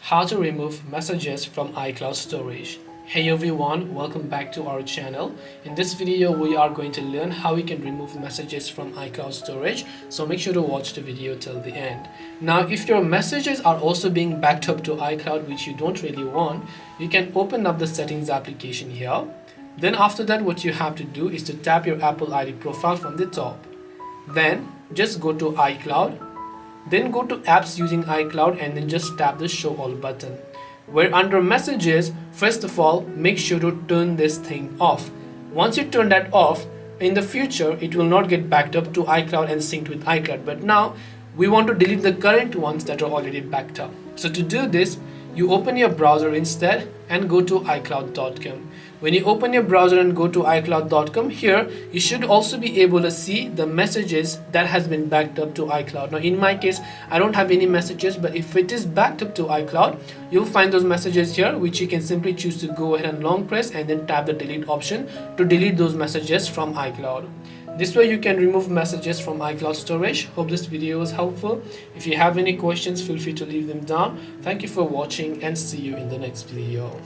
How to remove messages from iCloud storage. Hey everyone, welcome back to our channel. In this video we are going to learn how we can remove messages from iCloud storage, so make sure to watch the video till the end. Now if your messages are also being backed up to iCloud, which you don't really want, you can open up the settings application here. Then after that, what you have to do is to tap your Apple ID profile from the top. Then just go to iCloud. Then go to apps using iCloud and then just tap the show all button. Where under messages, first of all, make sure to turn this thing off. Once you turn that off, in the future, it will not get backed up to iCloud and synced with iCloud. But now, we want to delete the current ones that are already backed up. So to do this, you open your browser instead and go to iCloud.com. When you open your browser and go to iCloud.com, here you should also be able to see the messages that has been backed up to iCloud. Now in my case, I don't have any messages, but if it is backed up to iCloud, you'll find those messages here, which you can simply choose to go ahead and long press and then tap the delete option to delete those messages from iCloud. This way you can remove messages from iCloud storage. Hope this video was helpful. If you have any questions, feel free to leave them down. Thank you for watching and see you in the next video.